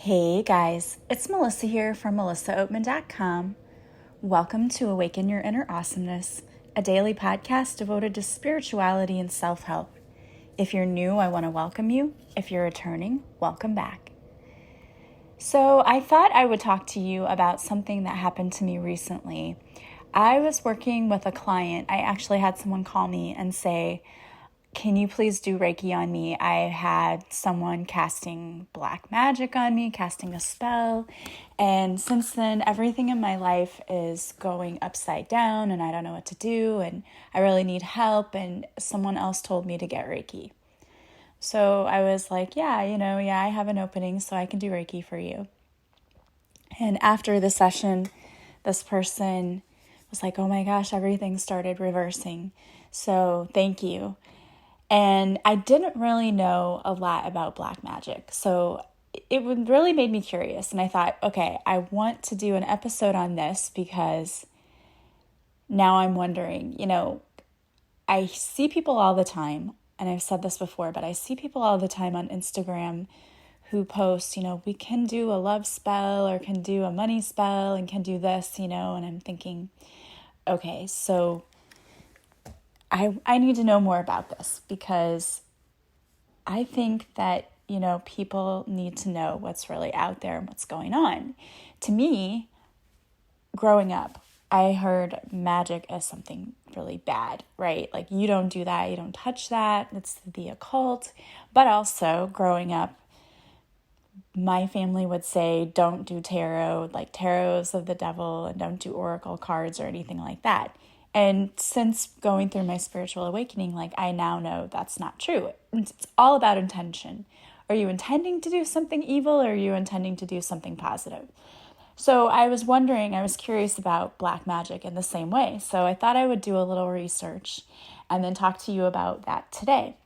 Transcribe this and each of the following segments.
Hey guys, it's Melissa here from melissaoatman.com. Welcome to Awaken Your Inner Awesomeness, a daily podcast devoted to spirituality and self-help. If you're new, I want to welcome you. If you're returning, welcome back. So I thought I would talk to you about something that happened to me recently. I was working with a client. I actually had someone call me and say, "Can you please do Reiki on me? I had someone casting black magic on me, casting a spell. And since then, everything in my life is going upside down and I don't know what to do. And I really need help. And someone else told me to get Reiki." So I was like, I have an opening so I can do Reiki for you. And after the session, this person was like, "Oh my gosh, everything started reversing. So thank you." And I didn't really know a lot about black magic. So it really made me curious. And I thought, okay, I want to do an episode on this because now I'm wondering, I see people all the time, and I've said this before, but I see people all the time on Instagram who post, we can do a love spell or can do a money spell and can do this, and I'm thinking, okay, so I need to know more about this because I think that, people need to know what's really out there and what's going on. To me, growing up, I heard magic as something really bad, right? Like, you don't do that, you don't touch that, it's the occult. But also, growing up, my family would say, don't do tarot, like tarot's of the devil, and don't do oracle cards or anything like that. And since going through my spiritual awakening, I now know that's not true. It's all about intention. Are you intending to do something evil or are you intending to do something positive? So I was curious about black magic in the same way. So I thought I would do a little research and then talk to you about that today.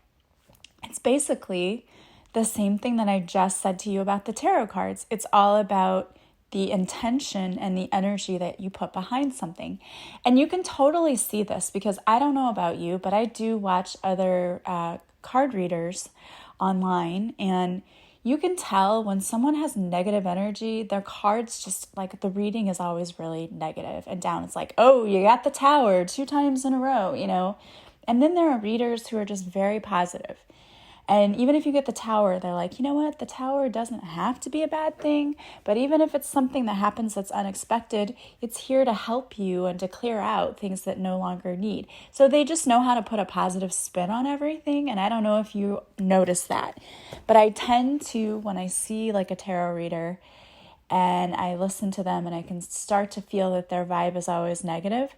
It's basically the same thing that I just said to you about the tarot cards. It's all about the intention and the energy that you put behind something. And you can totally see this because I don't know about you, but I do watch other card readers online, and you can tell when someone has negative energy, their cards just the reading is always really negative and down. It's like, oh, you got the Tower 2 times in a row, And then there are readers who are just very positive. And even if you get the Tower, they're like, you know what? The Tower doesn't have to be a bad thing. But even if it's something that happens that's unexpected, it's here to help you and to clear out things that no longer need. So they just know how to put a positive spin on everything. And I don't know if you notice that. But I tend to, when I see a tarot reader and I listen to them and I can start to feel that their vibe is always negative,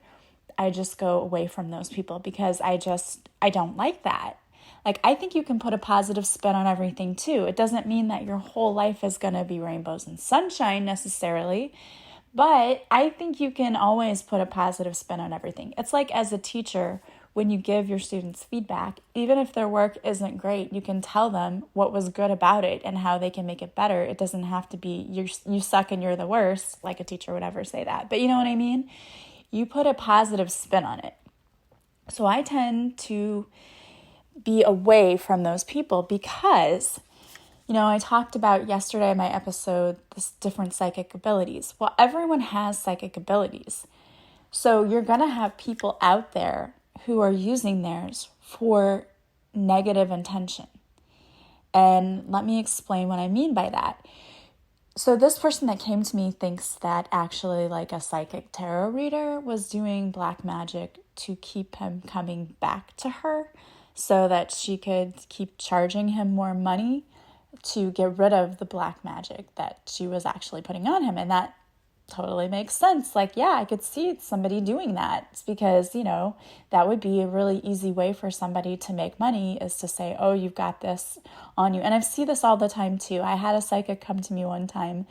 I just go away from those people because I don't like that. I think you can put a positive spin on everything too. It doesn't mean that your whole life is going to be rainbows and sunshine necessarily, but I think you can always put a positive spin on everything. It's like as a teacher, when you give your students feedback, even if their work isn't great, you can tell them what was good about it and how they can make it better. It doesn't have to be you suck and you're the worst, like a teacher would ever say that. But you know what I mean? You put a positive spin on it. So I tend to be away from those people because, I talked about yesterday in my episode, this different psychic abilities. Well, everyone has psychic abilities. So you're going to have people out there who are using theirs for negative intention. And let me explain what I mean by that. So this person that came to me thinks that actually a psychic tarot reader was doing black magic to keep him coming back to her, so that she could keep charging him more money to get rid of the black magic that she was actually putting on him. And that totally makes sense. I could see somebody doing that. It's because, that would be a really easy way for somebody to make money, is to say, oh, you've got this on you. And I see this all the time too. I had a psychic come to me one time,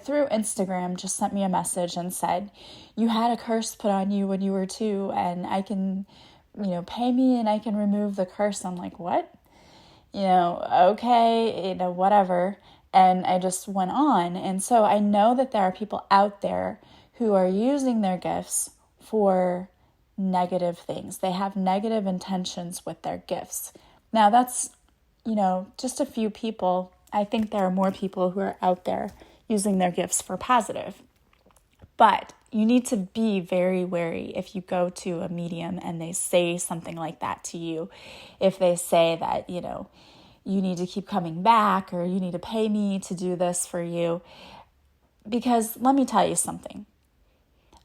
through Instagram, just sent me a message and said, you had a curse put on you when you were 2 and I can pay me and I can remove the curse. I'm like, what? Okay, whatever. And I just went on. And so I know that there are people out there who are using their gifts for negative things. They have negative intentions with their gifts. Now that's, just a few people I think there are more people who are out there using their gifts for positive. But you need to be very wary if you go to a medium and they say something like that to you. If they say that, you need to keep coming back, or you need to pay me to do this for you. Because let me tell you something.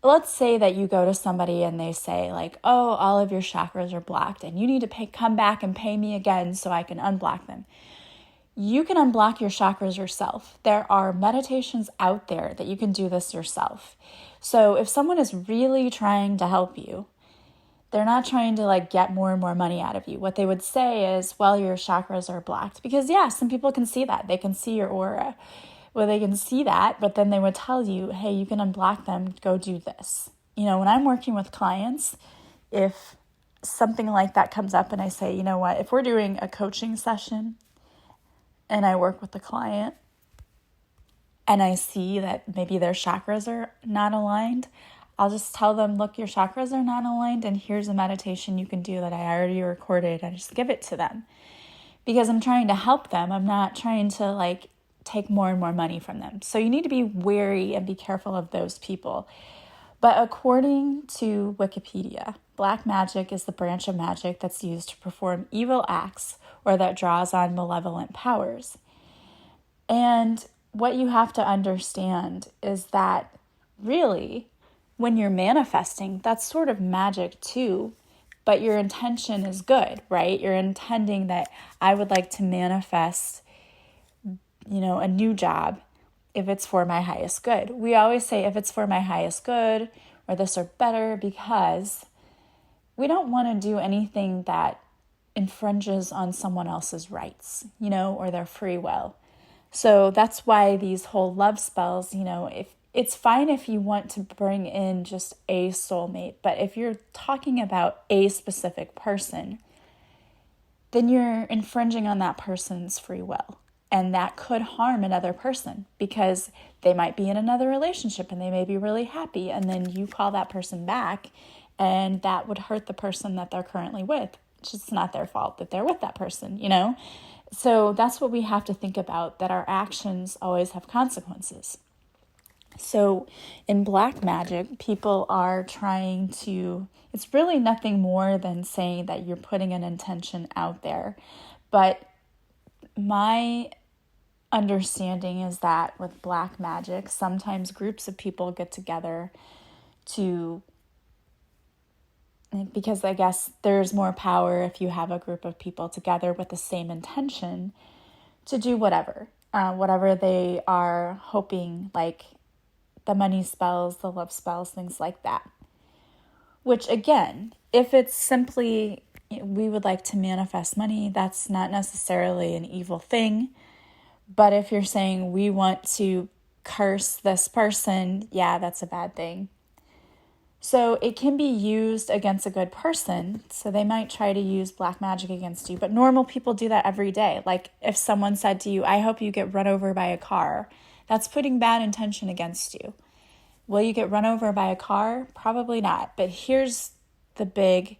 Let's say that you go to somebody and they say like, oh, all of your chakras are blocked and you need to come back and pay me again so I can unblock them. You can unblock your chakras yourself. There are meditations out there that you can do this yourself. So if someone is really trying to help you, they're not trying to like get more and more money out of you. What they would say is, well, your chakras are blocked. Because some people can see that. They can see your aura. Well, they can see that, but then they would tell you, hey, you can unblock them, go do this. When I'm working with clients, if something like that comes up and I say, you know what, if we're doing a coaching session and I work with the client and I see that maybe their chakras are not aligned, I'll just tell them, look, your chakras are not aligned and here's a meditation you can do that I already recorded. I just give it to them because I'm trying to help them. I'm not trying to take more and more money from them. So you need to be wary and be careful of those people. But according to Wikipedia, black magic is the branch of magic that's used to perform evil acts or that draws on malevolent powers. And what you have to understand is that really, when you're manifesting, that's sort of magic too, but your intention is good, right? You're intending that I would like to manifest a new job if it's for my highest good. We always say if it's for my highest good or this or better, because we don't want to do anything that infringes on someone else's rights, or their free will. So that's why these whole love spells, if it's fine if you want to bring in just a soulmate, but if you're talking about a specific person, then you're infringing on that person's free will. And that could harm another person because they might be in another relationship and they may be really happy. And then you call that person back and that would hurt the person that they're currently with. It's just not their fault that they're with that person, So that's what we have to think about, that our actions always have consequences. So in black magic, people are trying to, it's really nothing more than saying that you're putting an intention out there. But my understanding is that with black magic, sometimes groups of people get together because I guess there's more power if you have a group of people together with the same intention to do whatever they are hoping, like the money spells, the love spells, things like that. Which again, if it's simply we would like to manifest money, that's not necessarily an evil thing. But if you're saying we want to curse this person, that's a bad thing. So it can be used against a good person. So they might try to use black magic against you. But normal people do that every day. Like if someone said to you, I hope you get run over by a car, that's putting bad intention against you. Will you get run over by a car? Probably not. But here's the big,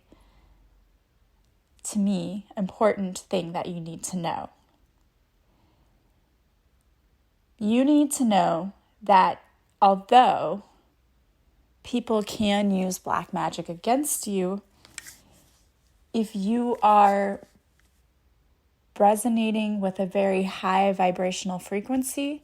to me, important thing that you need to know. You need to know that although people can use black magic against you, if you are resonating with a very high vibrational frequency,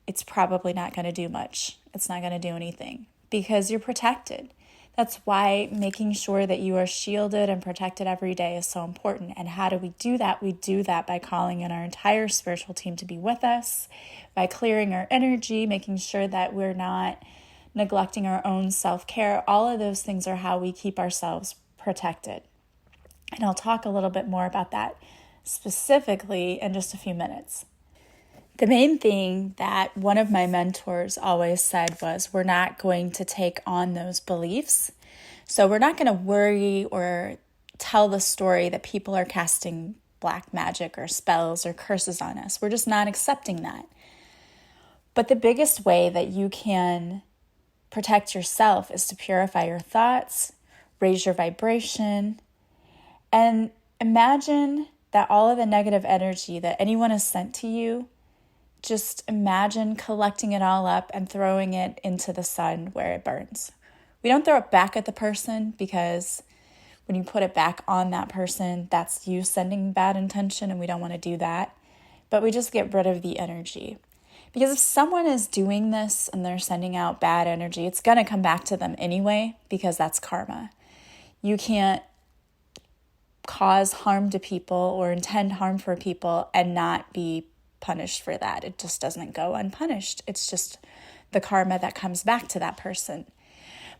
it's probably not going to do much. It's not going to do anything because you're protected. That's why making sure that you are shielded and protected every day is so important. And how do we do that? We do that by calling in our entire spiritual team to be with us, by clearing our energy, making sure that we're not neglecting our own self-care. All of those things are how we keep ourselves protected. And I'll talk a little bit more about that specifically in just a few minutes. The main thing that one of my mentors always said was, we're not going to take on those beliefs. So we're not going to worry or tell the story that people are casting black magic or spells or curses on us. We're just not accepting that. But the biggest way that you can protect yourself is to purify your thoughts, raise your vibration, and imagine that all of the negative energy that anyone has sent to you just imagine collecting it all up and throwing it into the sun where it burns. We don't throw it back at the person, because when you put it back on that person, that's you sending bad intention, and we don't want to do that. But we just get rid of the energy. Because if someone is doing this and they're sending out bad energy, it's going to come back to them anyway, because that's karma. You can't cause harm to people or intend harm for people and not be punished for that. It just doesn't go unpunished. It's just the karma that comes back to that person.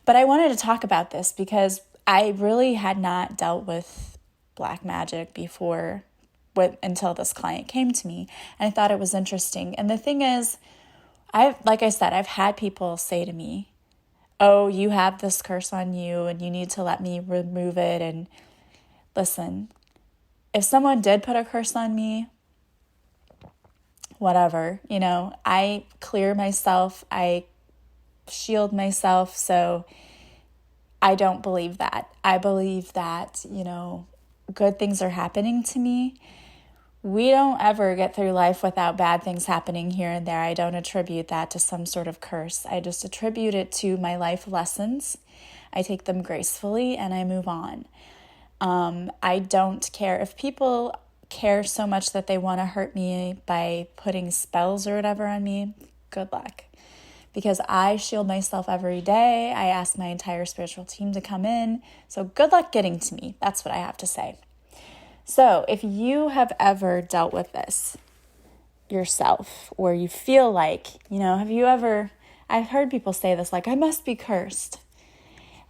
But I wanted to talk about this because I really had not dealt with black magic before until this client came to me, and I thought it was interesting. And the thing is, like I said, I've had people say to me, "Oh, you have this curse on you and you need to let me remove it." And listen, if someone did put a curse on me, whatever, I clear myself, I shield myself, so I don't believe that. I believe that, good things are happening to me. We don't ever get through life without bad things happening here and there. I don't attribute that to some sort of curse. I just attribute it to my life lessons. I take them gracefully and I move on. I don't care if people care so much that they want to hurt me by putting spells or whatever on me. Good luck. Because I shield myself every day. I ask my entire spiritual team to come in. So good luck getting to me. That's what I have to say. So if you have ever dealt with this yourself, or you feel like, I've heard people say this, like, I must be cursed.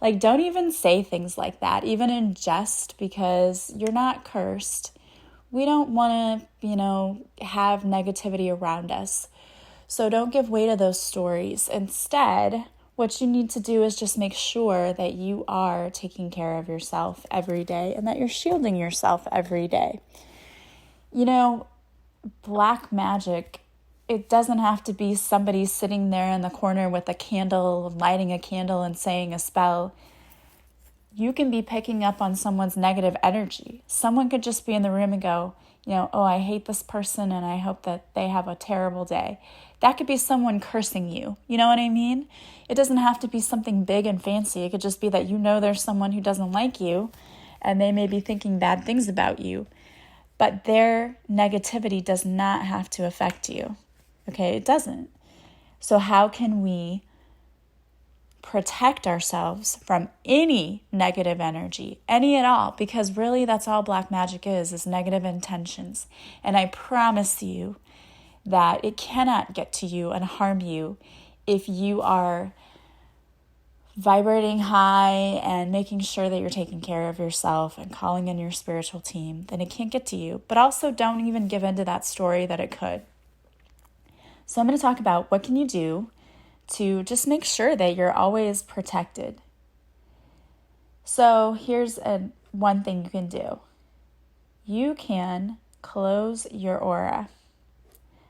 Like, don't even say things like that, even in jest, because you're not cursed. We don't want to, have negativity around us. So don't give way to those stories. Instead, what you need to do is just make sure that you are taking care of yourself every day and that you're shielding yourself every day. Black magic, it doesn't have to be somebody sitting there in the corner with a candle, lighting a candle and saying a spell. You can be picking up on someone's negative energy. Someone could just be in the room and go, "Oh, I hate this person and I hope that they have a terrible day." That could be someone cursing you. You know what I mean? It doesn't have to be something big and fancy. It could just be that there's someone who doesn't like you and they may be thinking bad things about you. But their negativity does not have to affect you. Okay? It doesn't. So how can we protect ourselves from any negative energy, any at all? Because really that's all black magic is negative intentions. And I promise you that it cannot get to you and harm you if you are vibrating high and making sure that you're taking care of yourself and calling in your spiritual team. Then it can't get to you. But also don't even give in to that story that it could. So I'm going to talk about what can you do to just make sure that you're always protected. So here's one thing you can do. You can close your aura.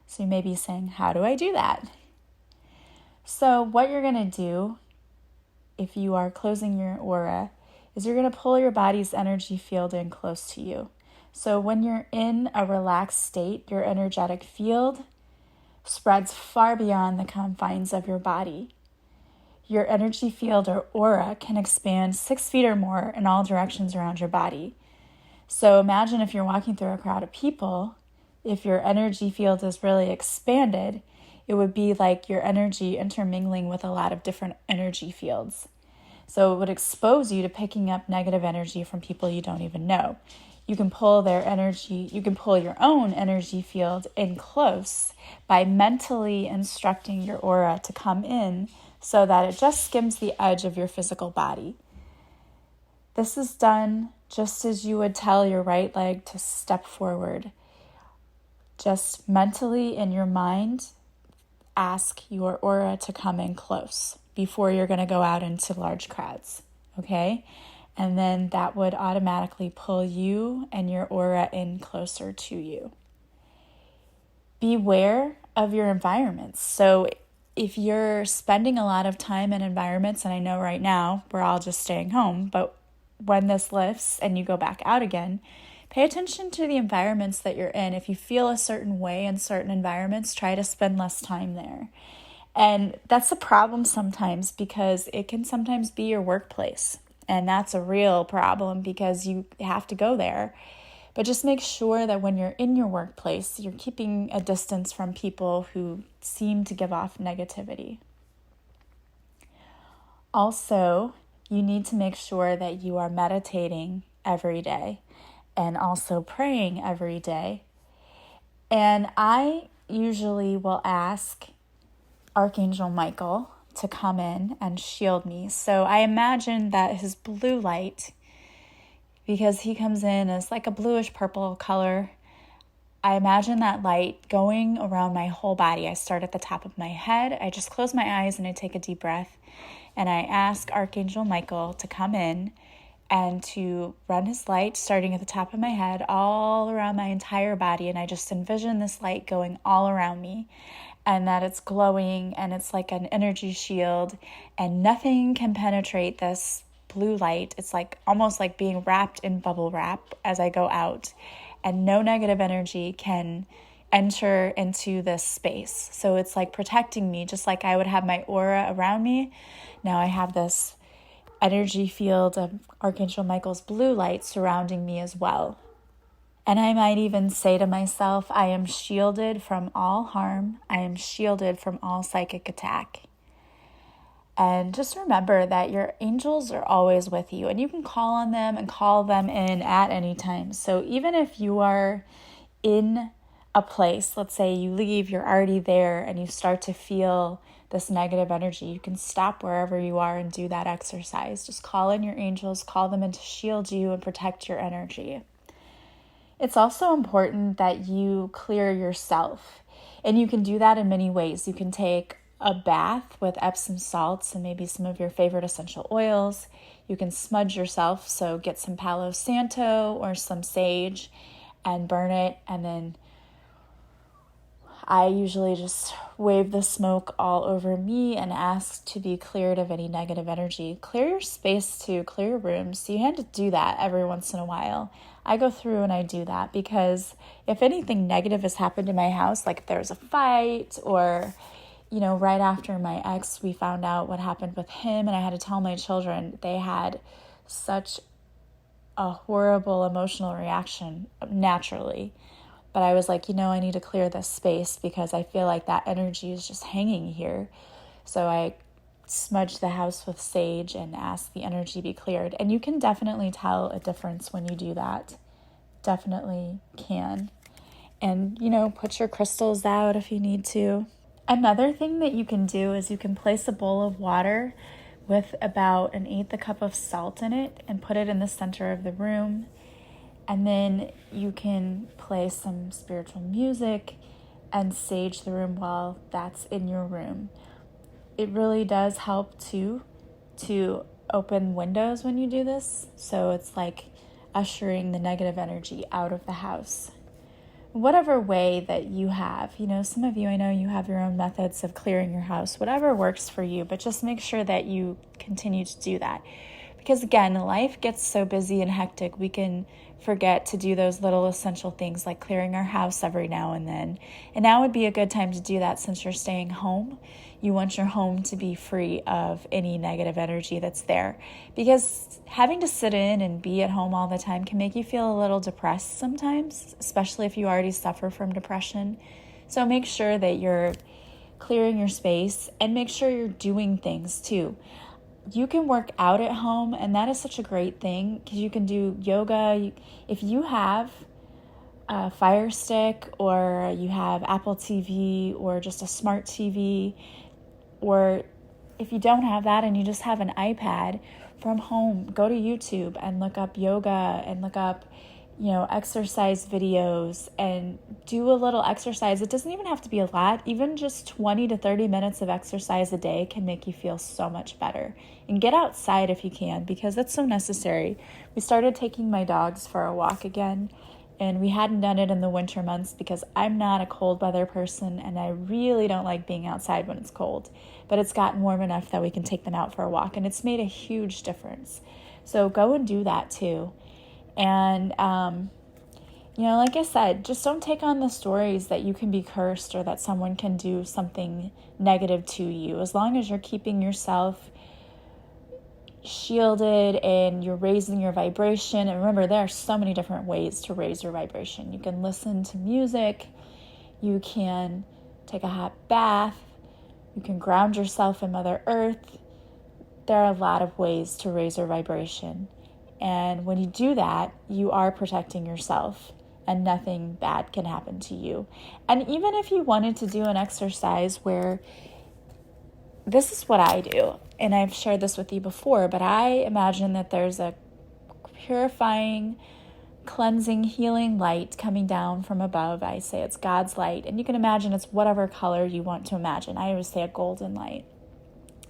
So you may be saying, how do I do that? So what you're going to do if you are closing your aura is you're going to pull your body's energy field in close to you. So when you're in a relaxed state, your energetic field spreads far beyond the confines of your body. Your energy field or aura can expand 6 feet or more in all directions around your body. So imagine if you're walking through a crowd of people, if your energy field is really expanded, it would be like your energy intermingling with a lot of different energy fields. So it would expose you to picking up negative energy from people you don't even know. You can pull their energy, you can pull your own energy field in close by mentally instructing your aura to come in so that it just skims the edge of your physical body. This is done just as you would tell your right leg to step forward. Just mentally in your mind, ask your aura to come in close before you're going to go out into large crowds, okay? And then that would automatically pull you and your aura in closer to you. Beware of your environments. So if you're spending a lot of time in environments, and I know right now we're all just staying home, but when this lifts and you go back out again, Pay attention to the environments that you're in. If you feel a certain way in certain environments, try to spend less time there. And that's a problem sometimes because it can sometimes be your workplace. And that's a real problem because you have to go there. But just make sure that when you're in your workplace, you're keeping a distance from people who seem to give off negativity. Also, you need to make sure that you are meditating every day and also praying every day. And I usually will ask Archangel Michael to come in and shield me. So I imagine that his blue light, because he comes in as like a bluish purple color, I imagine that light going around my whole body. I start at the top of my head. I just close my eyes and I take a deep breath. And I ask Archangel Michael to come in and to run his light starting at the top of my head all around my entire body. And I just envision this light going all around me and that it's glowing and it's like an energy shield and nothing can penetrate this blue light. It's like almost like being wrapped in bubble wrap as I go out, and no negative energy can enter into this space. So it's like protecting me, just like I would have my aura around me. Now I have this energy field of Archangel Michael's blue light surrounding me as well. And I might even say to myself, I am shielded from all harm. I am shielded from all psychic attack. And just remember that your angels are always with you, and you can call on them and call them in at any time. So even if you are in a place, let's say you leave, you're already there, and you start to feel this negative energy, you can stop wherever you are and do that exercise. Just call in your angels, call them in to shield you and protect your energy. It's also important that you clear yourself, and you can do that in many ways. You can take a bath with Epsom salts and maybe some of your favorite essential oils. You can smudge yourself, so get some Palo Santo or some sage and burn it, and then I usually just wave the smoke all over me and ask to be cleared of any negative energy. Clear your space too, clear your room. So you have to do that every once in a while. I go through and I do that because if anything negative has happened in my house, like if there's a fight or, right after my ex, we found out what happened with him and I had to tell my children, they had such a horrible emotional reaction naturally. But I was like, I need to clear this space because I feel like that energy is just hanging here. So I smudged the house with sage and asked the energy be cleared. And you can definitely tell a difference when you do that. Definitely can. And, put your crystals out if you need to. Another thing that you can do is you can place a bowl of water with about 1/8 cup of salt in it and put it in the center of the room. And then you can play some spiritual music and sage the room while that's in your room. It really does help too to open windows when you do this. So it's like ushering the negative energy out of the house. Whatever way that you have, some of you, I know you have your own methods of clearing your house, whatever works for you, but just make sure that you continue to do that. Because again, life gets so busy and hectic, we can forget to do those little essential things like clearing our house every now and then. And now would be a good time to do that since you're staying home. You want your home to be free of any negative energy that's there. Because having to sit in and be at home all the time can make you feel a little depressed sometimes, especially if you already suffer from depression. So make sure that you're clearing your space and make sure you're doing things too. You can work out at home, and that is such a great thing because you can do yoga. If you have a Fire Stick or you have Apple TV or just a smart TV, or if you don't have that and you just have an iPad from home, go to YouTube and look up yoga and look up exercise videos and do a little exercise. It doesn't even have to be a lot. Even just 20 to 30 minutes of exercise a day can make you feel so much better. And get outside if you can, because that's so necessary. We started taking my dogs for a walk again, and we hadn't done it in the winter months because I'm not a cold weather person and I really don't like being outside when it's cold. But it's gotten warm enough that we can take them out for a walk, and it's made a huge difference. So go and do that too. And Like I said, just don't take on the stories that you can be cursed or that someone can do something negative to you. As long as you're keeping yourself shielded and you're raising your vibration. And remember, there are so many different ways to raise your vibration. You can listen to music, you can take a hot bath, you can ground yourself in Mother Earth. There are a lot of ways to raise your vibration. And when you do that, you are protecting yourself and nothing bad can happen to you. And even if you wanted to do an exercise where, this is what I do, and I've shared this with you before, but I imagine that there's a purifying, cleansing, healing light coming down from above. I say it's God's light, and you can imagine it's whatever color you want to imagine. I always say a golden light.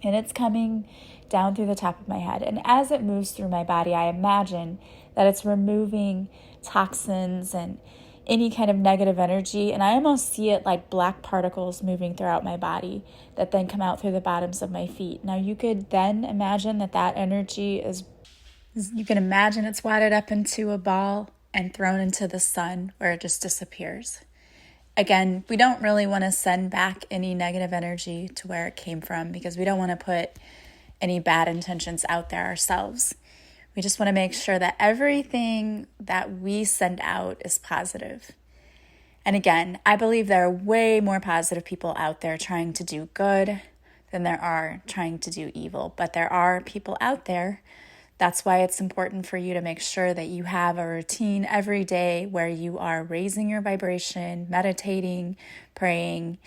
And it's coming down through the top of my head. And as it moves through my body, I imagine that it's removing toxins and any kind of negative energy. And I almost see it like black particles moving throughout my body that then come out through the bottoms of my feet. Now you could then imagine that energy you can imagine it's wadded up into a ball and thrown into the sun where it just disappears. Again, we don't really want to send back any negative energy to where it came from because we don't want to put any bad intentions out there ourselves. We just want to make sure that everything that we send out is positive. And again, I believe there are way more positive people out there trying to do good than there are trying to do evil. But there are people out there. That's why it's important for you to make sure that you have a routine every day where you are raising your vibration, meditating, praying,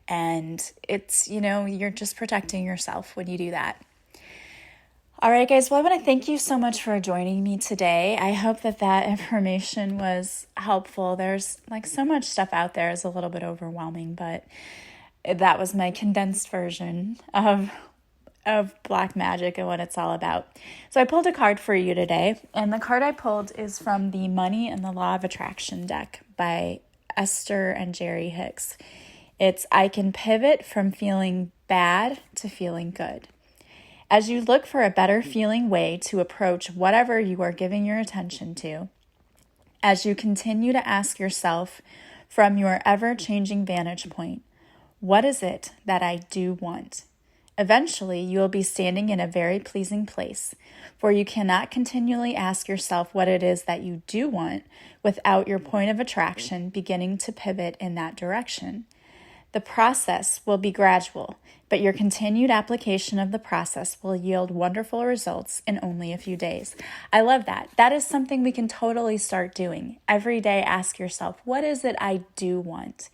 and it's, you're just protecting yourself when you do that. All right, guys, well, I want to thank you so much for joining me today. I hope that information was helpful. There's so much stuff out there. It's a little bit overwhelming, but that was my condensed version of black magic and what it's all about. So I pulled a card for you today, and the card I pulled is from the Money and the Law of Attraction deck by Esther and Jerry Hicks. It's, I can pivot from feeling bad to feeling good. As you look for a better feeling way to approach whatever you are giving your attention to, as you continue to ask yourself from your ever-changing vantage point, what is it that I do want? Eventually, you will be standing in a very pleasing place, for you cannot continually ask yourself what it is that you do want without your point of attraction beginning to pivot in that direction. The process will be gradual, but your continued application of the process will yield wonderful results in only a few days. I love that. That is something we can totally start doing. Every day, ask yourself, what is it I do want?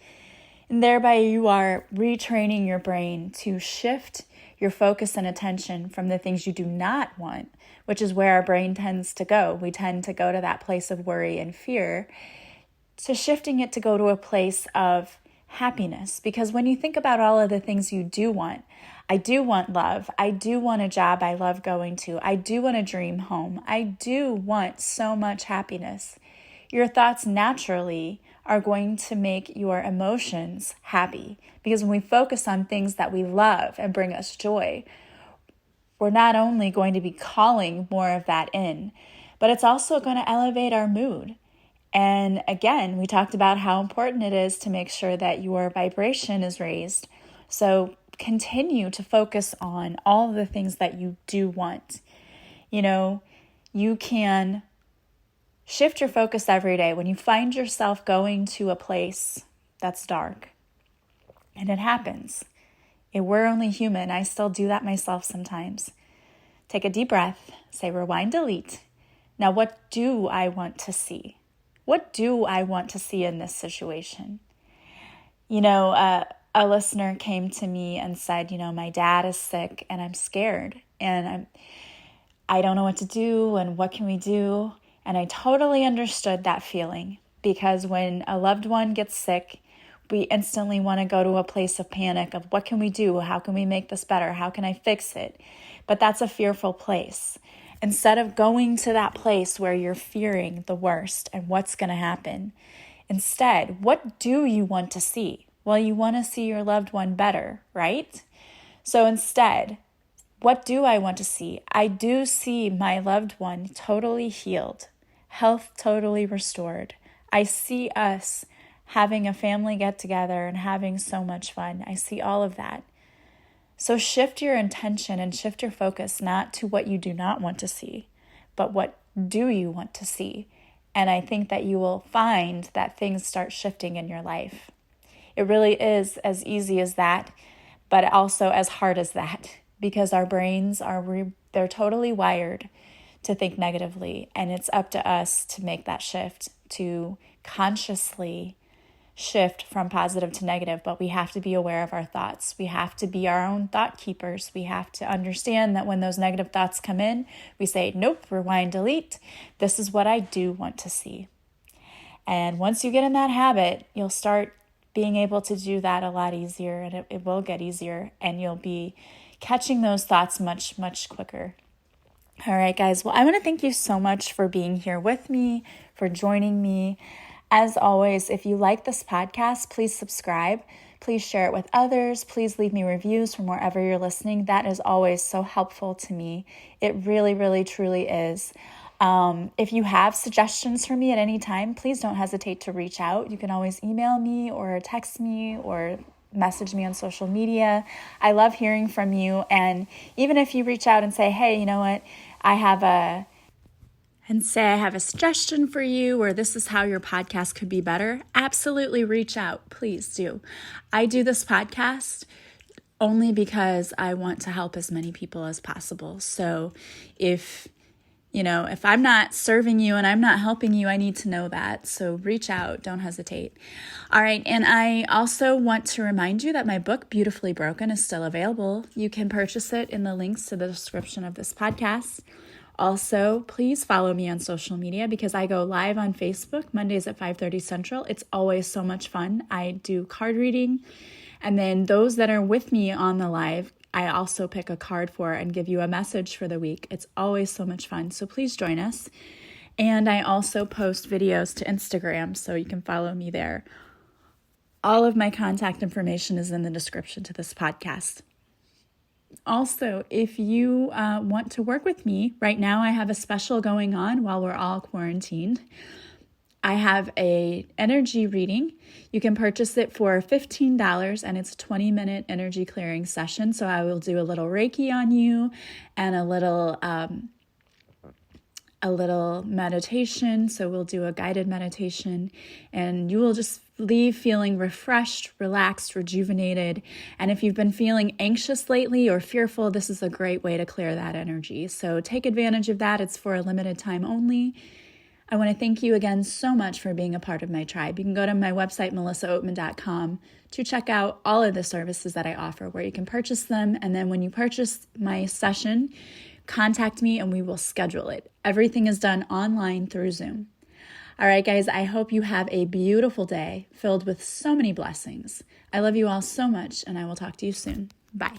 And thereby you are retraining your brain to shift your focus and attention from the things you do not want, which is where our brain tends to go. We tend to go to that place of worry and fear, to shifting it to go to a place of happiness. Because when you think about all of the things you do want, I do want love. I do want a job I love going to. I do want a dream home. I do want so much happiness. Your thoughts naturally are going to make your emotions happy. Because when we focus on things that we love and bring us joy, we're not only going to be calling more of that in, but it's also going to elevate our mood. And again, we talked about how important it is to make sure that your vibration is raised. So continue to focus on all of the things that you do want. You can shift your focus every day. When you find yourself going to a place that's dark, and it happens, we're only human. I still do that myself sometimes. Take a deep breath, say rewind, delete. Now, what do I want to see? What do I want to see in this situation? A listener came to me and said, my dad is sick and I'm scared and I don't know what to do and what can we do? And I totally understood that feeling, because when a loved one gets sick, we instantly want to go to a place of panic of what can we do? How can we make this better? How can I fix it? But that's a fearful place. Instead of going to that place where you're fearing the worst and what's going to happen, instead, what do you want to see? Well, you want to see your loved one better, right? So instead, what do I want to see? I do see my loved one totally healed, health totally restored. I see us having a family get together and having so much fun. I see all of that. So shift your intention and shift your focus not to what you do not want to see, but what do you want to see? And I think that you will find that things start shifting in your life. It really is as easy as that, but also as hard as that, because our brains they're totally wired to think negatively, and it's up to us to make that shift, to consciously shift from positive to negative. But we have to be aware of our thoughts. We have to be our own thought keepers. We have to understand that when those negative thoughts come in, we say, nope, rewind, delete. This is what I do want to see. And once you get in that habit, you'll start being able to do that a lot easier, and it will get easier, and you'll be catching those thoughts much, much quicker. All right, guys. Well, I want to thank you so much for being here with me, for joining me. As always, if you like this podcast, please subscribe. Please share it with others. Please leave me reviews from wherever you're listening. That is always so helpful to me. It really, really, truly is. If you have suggestions for me at any time, please don't hesitate to reach out. You can always email me or text me or message me on social media. I love hearing from you. And even if you reach out and say, hey, you know what, I have a suggestion for you, or this is how your podcast could be better, absolutely reach out. Please do. I do this podcast only because I want to help as many people as possible. So if I'm not serving you and I'm not helping you, I need to know that. So reach out. Don't hesitate. All right. And I also want to remind you that my book, Beautifully Broken, is still available. You can purchase it in the links to the description of this podcast. Also, please follow me on social media because I go live on Facebook Mondays at 5:30 Central. It's always so much fun. I do card reading, and then those that are with me on the live, I also pick a card for and give you a message for the week. It's always so much fun, so please join us. And I also post videos to Instagram, so you can follow me there. All of my contact information is in the description to this podcast. Also, if you want to work with me, right now I have a special going on while we're all quarantined. I have an energy reading. You can purchase it for $15, and it's a 20-minute energy clearing session. So I will do a little Reiki on you and a little meditation. So we'll do a guided meditation, and you will just leave feeling refreshed, relaxed, rejuvenated. And if you've been feeling anxious lately or fearful, this is a great way to clear that energy. So take advantage of that. It's for a limited time only. I want to thank you again so much for being a part of my tribe. You can go to my website, melissaoatman.com, to check out all of the services that I offer, where you can purchase them. And then when you purchase my session, contact me and we will schedule it. Everything is done online through Zoom. All right, guys, I hope you have a beautiful day filled with so many blessings. I love you all so much, and I will talk to you soon. Bye.